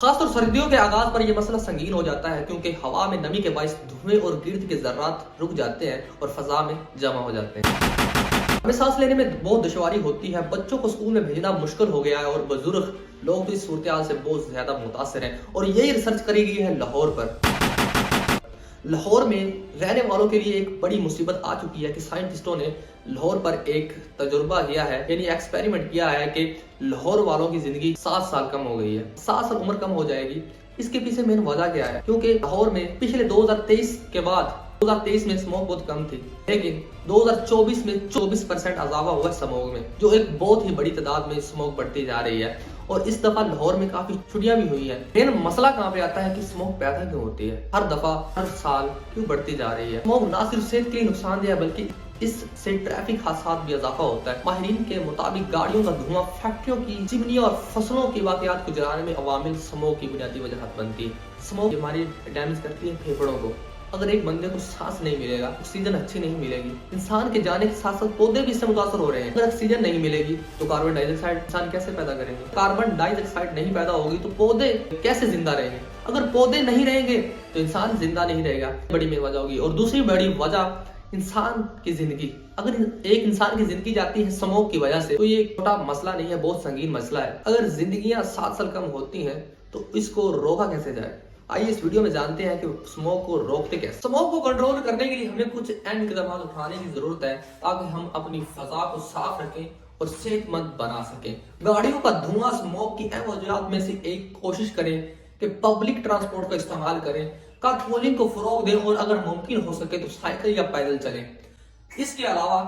خاص طور سردیوں کے آغاز پر یہ مسئلہ سنگین ہو جاتا ہے کیونکہ ہوا میں نمی کے باعث دھوئیں اور گرد کے ذرات رک جاتے ہیں اور فضا میں جمع ہو جاتے ہیں۔ ہمیں سانس لینے میں بہت دشواری ہوتی ہے، بچوں کو اسکول میں بھیجنا مشکل ہو گیا ہے اور بزرگ لوگ تو اس صورتحال سے بہت زیادہ متاثر ہیں، اور یہی ریسرچ کری گئی ہے لاہور پر۔ لاہور میں رہنے والوں کے لیے ایک بڑی مصیبت آ چکی ہے کہ سائنٹسٹوں نے لاہور پر ایک تجربہ کیا ہے، یعنی ایکسپیریمنٹ کیا ہے کہ لاہور والوں کی زندگی 7 سال کم ہو گئی ہے، 7 سال عمر کم ہو جائے گی۔ اس کے پیچھے مین وجہ کیا ہے؟ کیونکہ لاہور میں پچھلے 2023 کے بعد 2023 میں اسموک بہت کم تھی، لیکن 2024 میں 24% اضافہ ہوا اسموک میں، جو ایک بہت ہی بڑی تعداد میں اسموک بڑھتی جا رہی ہے، اور اس دفعہ لاہور میں کافی چھٹیاں بھی ہوئی ہیں۔ لیکن مسئلہ کہاں پہ آتا ہے کہ اسموک پیدا کیوں ہوتی ہے؟ ہر دفعہ ہر سال کیوں بڑھتی جا رہی ہے؟ اسموک نہ صرف صحت کے لیے نقصان دہ ہے بلکہ اس سے ٹریفک حادثات بھی اضافہ ہوتا ہے۔ ماہرین کے مطابق گاڑیوں کا دھواں، فیکٹریوں کی چمنیوں اور فصلوں کی واقعات کو جلانے میں عوامل اسموک کی بنیادی وجہ بنتی ہے۔ اسموک بیماری ڈیمیج کرتی ہے پھیپھڑوں کو۔ اگر ایک بندے کو سانس نہیں ملے گا، آکسیجن اچھی نہیں ملے گی، انسان کے جانے کے ساتھ ساتھ پودے بھی اس سے متاثر ہو رہے ہیں۔ اگر آکسیجن نہیں ملے گی تو کاربن ڈائی آکسائڈ انسان کیسے پیدا کریں گے؟ کاربن ڈائی آکسائڈ نہیں پیدا ہوگی تو پودے کیسے زندہ رہیں گے؟ اگر پودے نہیں رہیں گے تو انسان زندہ نہیں رہے گا، بڑی میں وجہ ہوگی۔ اور دوسری بڑی وجہ انسان کی زندگی۔ اگر ایک انسان کی زندگی جاتی ہے اسموک کی وجہ سے تو یہ چھوٹا مسئلہ نہیں ہے، بہت سنگین مسئلہ ہے۔ اگر زندگیاں 7 سال کم ہوتی ہیں تو اس کو روکا کیسے جائے؟ آئیے اس ویڈیو میں جانتے ہیں کہ اسموک کو روکتے کیسے۔ اسموک کو کنٹرول کرنے کے لیے ہمیں کچھ اہم اقدامات اٹھانے کی ضرورت ہے تاکہ ہم اپنی فضا کو صاف رکھیں اور صحت مند بنا سکیں۔ گاڑیوں کا دھواں اسموک کی اہم وجوہات میں سے ایک کوشش کریں کہ پبلک ٹرانسپورٹ کا استعمال کریں، کار پولنگ کو فروغ دیں اور اگر ممکن ہو سکے تو سائیکل یا پیدل چلیں۔ اس کے علاوہ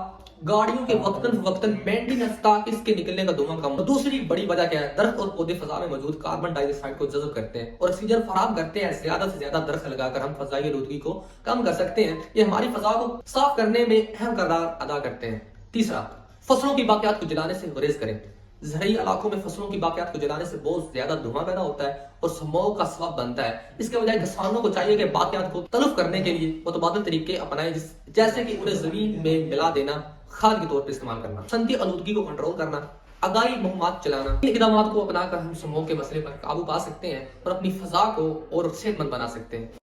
گاڑیوں کے وقتاً فوقتاً مینٹیننس تاکہ اس کے نکلنے کا دھواں کم ہو۔ دوسری بڑی وجہ کیا ہے؟ درخت اور پودے فضا میں موجود کاربن ڈائی آکسائڈ کو جذب کرتے ہیں اور آکسیجن فراہم کرتے ہیں۔ زیادہ سے زیادہ درخت لگا کر ہم فضائی آلودگی کو کم کر سکتے ہیں، یہ ہماری فضا کو صاف کرنے میں اہم کردار ادا کرتے ہیں۔ تیسرا، فصلوں کی باقیات کو جلانے سے گریز کریں۔ زرعی علاقوں میں فصلوں کی باقیات کو جلانے سے بہت زیادہ دھواں پیدا ہوتا ہے اور اسموک کا سبب بنتا ہے۔ اس کے بجائے کسانوں کو چاہیے کہ باقیات کو تلف کرنے کے لیے متبادل طریقے اپنائیں، جیسے کہ انہیں زمین میں ملا دینا، کھاد کے طور پر استعمال کرنا، صنعتی آلودگی کو کنٹرول کرنا، آگاہی مہمات چلانا۔ ان اقدامات کو اپنا کر ہم اسموک کے مسئلے پر قابو پا سکتے ہیں اور اپنی فضا کو اور صحت مند بنا سکتے ہیں۔